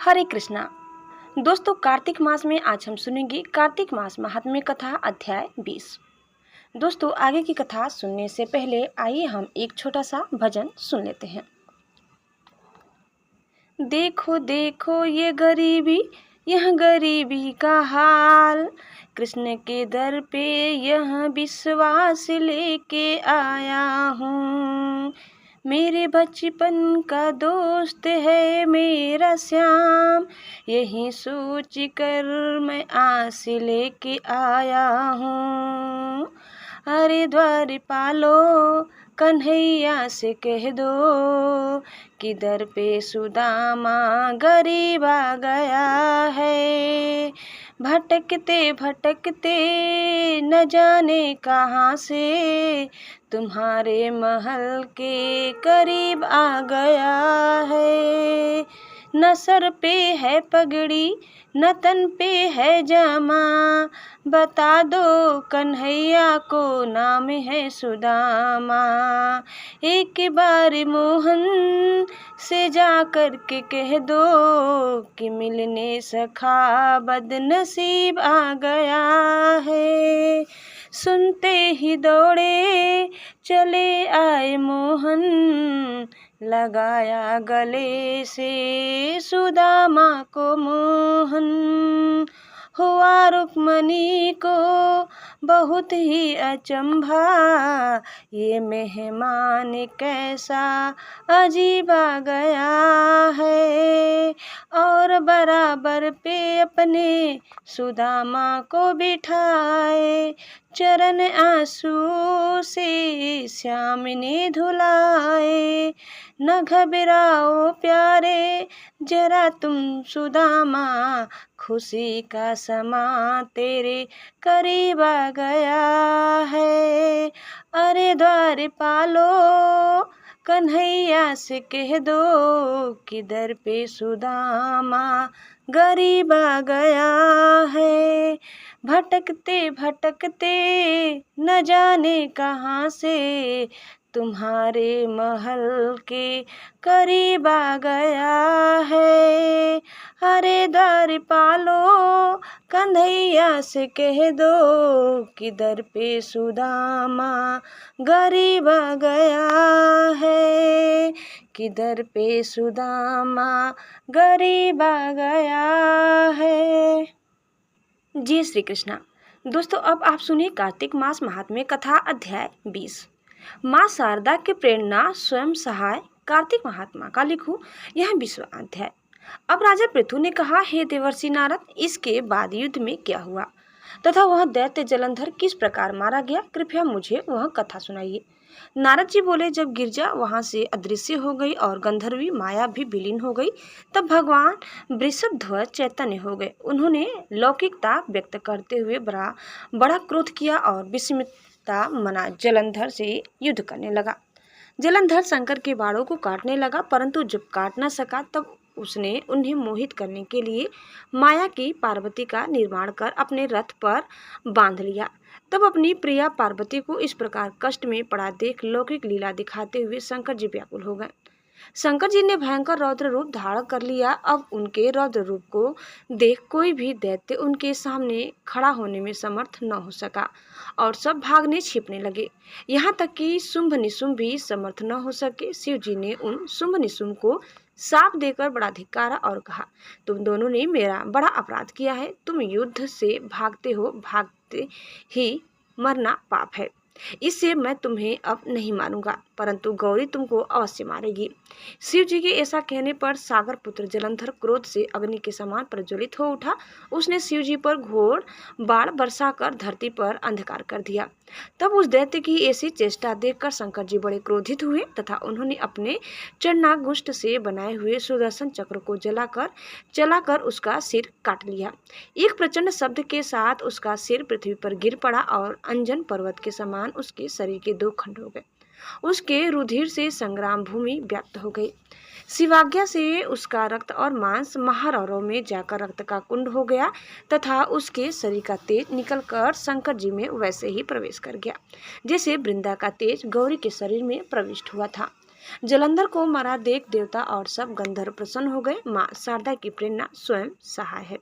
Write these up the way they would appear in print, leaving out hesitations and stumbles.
हरे कृष्णा। दोस्तों, कार्तिक मास में आज हम सुनेंगे कार्तिक मास महात्म्य कथा अध्याय 20। दोस्तों, आगे की कथा सुनने से पहले आइए हम एक छोटा सा भजन सुन लेते हैं। देखो देखो ये गरीबी, यह गरीबी का हाल, कृष्ण के दर पे यह विश्वास लेके आया हूँ। मेरे बचपन का दोस्त है मेरा श्याम, यही सोच कर मैं आस लेके आया हूँ। अरे द्वारपालो, कन्हैया से कह दो कि दर पे सुदामा गरीब आ गया है। भटकते भटकते न जाने कहाँ से तुम्हारे महल के करीब आ गया है। न सर पे है पगड़ी न तन पे है जामा, बता दो कन्हैया को नाम है सुदामा। एक बार मोहन से जा कर के कह दो कि मिलने सखा बदनसीब आ गया है। सुनते ही दौड़े चले आए मोहन, लगाया गले से सुदामा को मोहन। हुआ रुक्मणी को बहुत ही अचंभा, ये मेहमान कैसा अजीब आ गया है। और बराबर पे अपने सुदामा को बिठाए, चरण आंसू से श्याम ने धुलाए। न घबराओ प्यारे जरा तुम सुदामा, खुशी का समा तेरे करीब आ गया है। अरे द्वारपालो, कन्हैया से कह दो कि दर पे सुदामा गरीब आ गया है। भटकते भटकते न जाने कहाँ से तुम्हारे महल के करीब आ गया है। अरे द्वारपालो, कन्हैया से कह दो कि दर पे सुदामा गरीब आ गया है, कि दर पे सुदामा गरीब आ गया है। जय श्री कृष्णा। दोस्तों, अब आप सुनिए कार्तिक मास महात्म्य कथा अध्याय 20। माँ शारदा की प्रेरणा स्वयं सहाय कार्तिक महात्मा का लिखूं यह 20वां अध्याय। अब राजा पृथु ने कहा, हे देवर्षि नारद, इसके बाद युद्ध में क्या हुआ तथा वह दैत्य जलंधर किस प्रकार मारा गया, कृपया मुझे वह कथा सुनाइए। नारद जी बोले, जब गिरजा वहां से अदृश्य हो गई और गंधर्वी माया भी विलीन हो गई, तब भगवान वृषभध्वज चैतन्य हो गए। उन्होंने लौकिकता व्यक्त करते हुए बड़ा क्रोध किया और विस्मितता मना जलंधर से युद्ध करने लगा। जलंधर शंकर के बाणों को काटने लगा, परंतु जब काट न सका तब उसने उन्हें मोहित करने के लिए माया की पार्वती का निर्माण कर अपने रथ पर बांध लिया। तब अपनी प्रिया पार्वती को इस प्रकार कष्ट में पड़ा देख लौकिक लीला दिखाते हुए शंकर जी व्याकुल हो गए। शंकर जी ने भयंकर रौद्र रूप धारण कर लिया। अब उनके रौद्र रूप को देख कोई भी दैत्य उनके सामने खड़ा होने में समर्थ न हो सका और सब भागने छिपने लगे। यहाँ तक कि शुंभ निशुंभ भी समर्थ न हो सके। शिव जी ने उन शुंभ निशुंभ को साप देकर बड़ा धिक्कारा और कहा, तुम दोनों ने मेरा बड़ा अपराध किया है। तुम युद्ध से भागते हो, भागते ही मरना पाप है। इससे मैं तुम्हें अब नहीं मारूंगा, परंतु गौरी तुमको अवश्य मारेगी। शिव जी के ऐसा कहने पर सागर पुत्र जलंधर क्रोध से अग्नि के समान प्रज्वलित हो उठा। उसने शिव जी पर घोर बाण बरसाकर धरती पर अंधकार कर दिया। तब उस दैत्य की ऐसी चेष्टा देखकर शंकर जी बड़े क्रोधित हुए तथा उन्होंने अपने चरणागुष्ठ से बनाए हुए सुदर्शन चक्र को चलाकर उसका सिर काट लिया। एक प्रचंड शब्द के साथ उसका सिर पृथ्वी पर गिर पड़ा और अंजन पर्वत के समान उसके शरीर के 2 खंड हो गए। उसके रुधिर से संग्राम भूमि व्याप्त हो गई। शिवाज्ञा से उसका रक्त और मांस महारौरों में जाकर रक्त का कुंड हो गया तथा उसके शरीर का तेज निकलकर शंकर जी में वैसे ही प्रवेश कर गया जैसे वृंदा का तेज गौरी के शरीर में प्रविष्ट हुआ था। जलंधर को मरा देख देवता और सब गंधर्व प्रसन्न हो गए। माँ शारदा की प्रेरणा स्वयं सहाय है।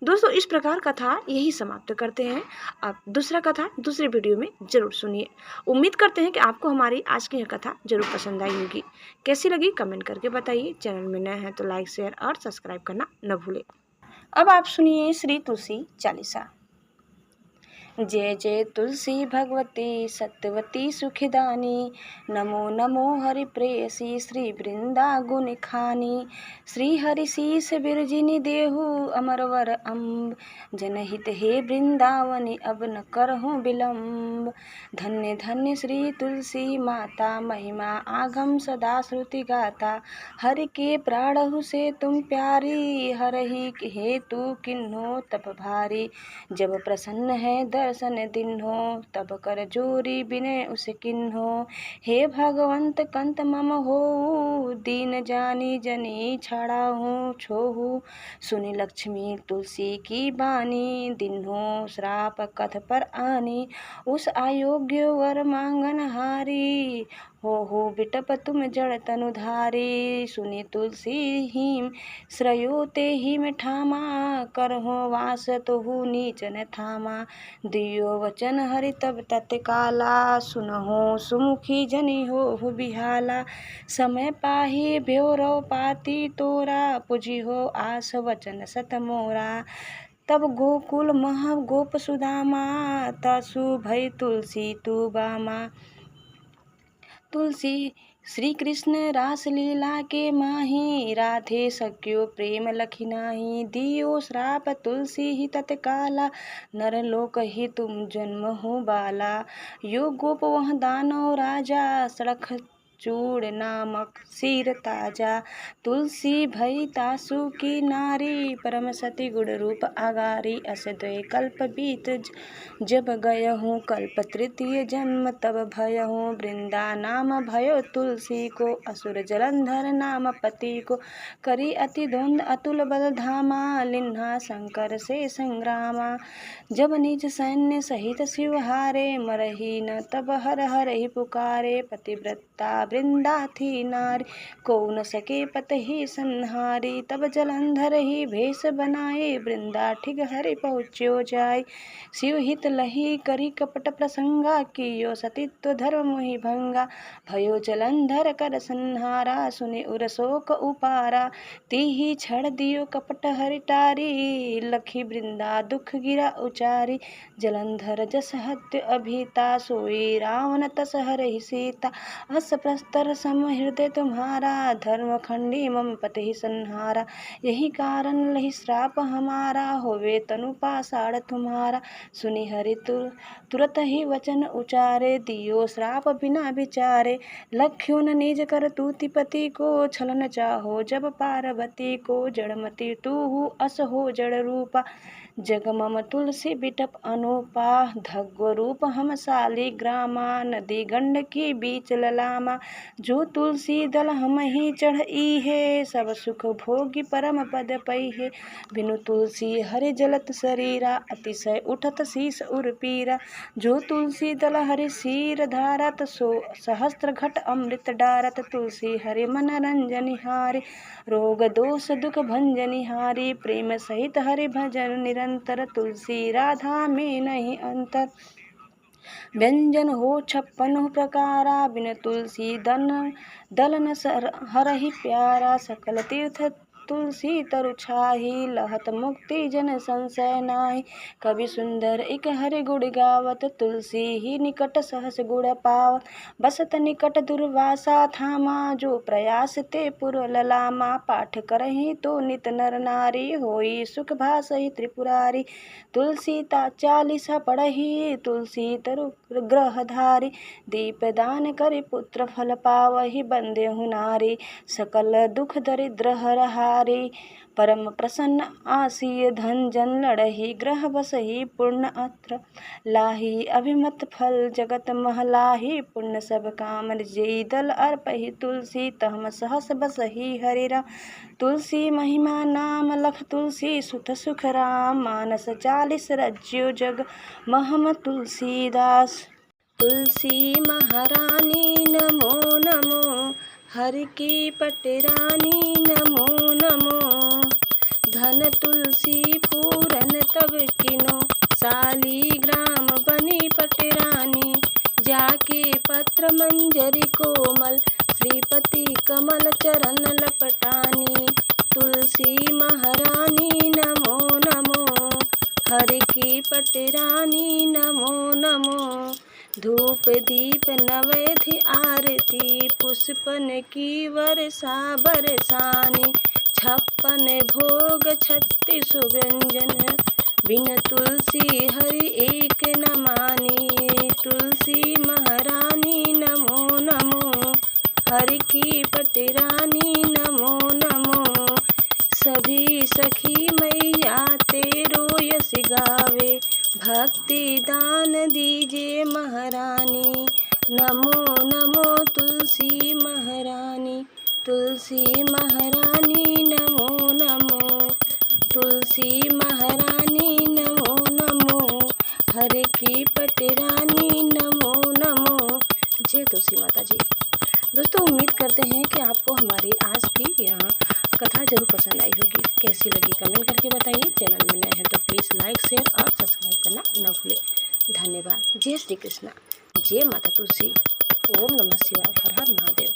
दोस्तों, इस प्रकार कथा यही समाप्त करते हैं। अब दूसरा कथा दूसरे वीडियो में जरूर सुनिए। उम्मीद करते हैं कि आपको हमारी आज की यह कथा जरूर पसंद आई होगी। कैसी लगी कमेंट करके बताइए। चैनल में नए हैं तो लाइक शेयर और सब्सक्राइब करना न भूलें। अब आप सुनिए श्री तुलसी चालीसा। जय जय तुलसी भगवती सत्यवती सुखदानी, नमो नमो हरि प्रेयसी श्री वृंदा गुण खानी। श्री हरि शीस बिरजिनी देहु अमरवर अम्ब, जनहित हे वृंदावनी अब न करहूँ विलम्ब। धन्य धन्य श्री तुलसी माता, महिमा आगम सदा श्रुति गाता। हरि के प्राणहु से तुम प्यारी, हरहि हेतु किन्हो तप भारी। जब प्रसन्न है दर्शन दिन्हो, तब कर जोरी विनय उस किन्हो। हे भगवंत कंत मम हो, दीन जानी जनी छाड़ा हूँ छोहू। सुनि लक्ष्मी तुलसी की बानी, दिन्हो श्राप कथ पर आनी। उस अयोग्य वर मांगन हारी, हो बिटप तुम जड़ तनुधारी। सुनि तुलसी हिम श्रयो ते हिम ठामा, करहो वास तुहु नीच न थामा। दियो वचन हरि तब तत्काला, सुनहो सुमुखी जनि हो बिहाला। समय पाही भ्योरव पाती तोरा, पुजी हो आस वचन सत मोरा। तब गोकुल मह गोप सुदामा, तासु भई तुलसी तू बामा। तुलसी श्री कृष्ण रास लीला के माही, राधे सख्यो प्रेम लखी नाही। दियो श्राप तुलसी ही तत्काला, नर लोक ही तुम जन्म हो बाला। यो गोप वह दानव राजा, सड़ख चूड़ नामक सिर ताजा। तुलसी भई तासु की नारी, परम सती गुण रूप आगारी। अस द्वै कल्प बीत जब गयहूँ, कल्प तृतीय जन्म तब भयहूँ। वृंदा नाम भयो तुलसी को, असुर जलंधर नाम पति को। करी अति द्वंद अतुल बल धामा, लिन्हा शंकर से संग्रामा। जब निज सैन्य सहित शिव हारे, मरही न तब हर हर ही पुकारे। पतिव्रता वृंदा थी नारी, को न सके पत ही संहारी। तब जलंधर ही भेष बनाए, वृंदा ठिग हरि पहुँच्यो जाय। शिव हित लही करी कपट प्रसंगा, कियो सतीत्व धर्म मोहि भंगा। भयो जलंधर कर संहारा, सुनि उर शोक उपारा। तिहि छड़ दियो कपट हरि टारी, लखी वृंदा दुख गिरा उचारी। जलंधर जस हत्य अभिता, सोई रावण तस हरहि सीता। अस प्रस्तर सम हृदय तुम्हारा, धर्म खंडी मम पति संहारा। यही कारण लही श्राप हमारा, होवे तनु पाषाण तुम्हारा। सुनि हरि तुरत ही वचन उचारे, दियो श्राप बिना विचारे। लख्यो न निज कर तूति पति को, छलन चाहो जब पार्वती को। जड़मति तूहु अस हो जड़ रूपा, जग मम तुलसी बिटप अनूपा। धग्व रूप हम साली ग्रामा, नदी गंड की बीच ललामा। जो तुलसी दल हम ही चढ़ई है, सब सुख भोगी परम पद पई है। बिनु तुलसी हरि जलत शरीरा, अतिशय उठत शीस उर पीरा। जो तुलसी दल हरि शीर धारत, सो सहस्त्र घट अमृत डारत। तुलसी हरि मन रंजनिहारी, रोग दोष दुख भंजनिहारी। प्रेम सहित हरि भजन निरंतर, तुलसी राधा में नहीं अंतर। व्यंजन हो 56 प्रकारा, बिन तुलसी दल न हरहि प्यारा। सकल तीर्थ तुलसी तरु छाही, लहत मुक्ति जन संशय नाही। कवि सुंदर इक हरि गुण गावत, तुलसी ही निकट सहस गुण पावत। बसत निकट दुर्वासा धामा, जो प्रयास ते पुर ललामा। पाठ करहि तो नित नर नारी, होई सुख भासहि त्रिपुरारी। तुलसी ता चालीसा पढ़हि, तुलसी तरु ग्रहधारी। दीप दान करि पुत्र फल पावहि, बंदेहु नारी। सकल दुख दरिद्र हर हारी, परम प्रसन्न आसीय धन जन लड़हि। ग्रह बसहि पूर्ण अत्र, लाही अभिमत फल जगत महलाही। पुण्य सब काम जेई दल अर्पहि, तुलसी तहम सहस बसहि हरि राम। तुलसी महिमा नाम लख तुलसी, सुत सुख राम। मानस 40 रज्यो जग महम तुलसीदास। तुलसी महारानी नमो नमो, हर की पटरानी नमो नमो। धन तुलसी पूरन तब किनो, शालीग्राम बनी पटरानी। जाके पत्र मंजरी कोमल, श्रीपति कमल चरण लपटानी। तुलसी महारानी नमो नमो, हर की पटरानी नमो नमो। धूप दीप नवैध आरती, पुष्पन की वर्षा बरसानी। 56 भोग 36 व्यंजन, बिन तुलसी हरि एक न मानी। तुलसी महारानी नमो नमो, हरि की पटरानी नमो नमो। सभी सखी मैया तेरो यश गावे, भक्ति दान दीजिए महारानी। नमो नमो तुलसी महारानी, तुलसी महारानी नमो नमो। तुलसी महारानी नमो नमो, हर की पटरानी नमो नमो। जय तुलसी माता जी। दोस्तों, उम्मीद करते हैं कि आपको हमारी आज की यहाँ कथा जरूर पसंद आई होगी। कैसी लगी कमेंट करके बताइए। चैनल में नए हैं तो प्लीज़ लाइक शेयर और सब्सक्राइब करना न भूलें। धन्यवाद। जय श्री कृष्णा, जय माता तुलसी। ओम नमः शिवाय। हर हर महादेव।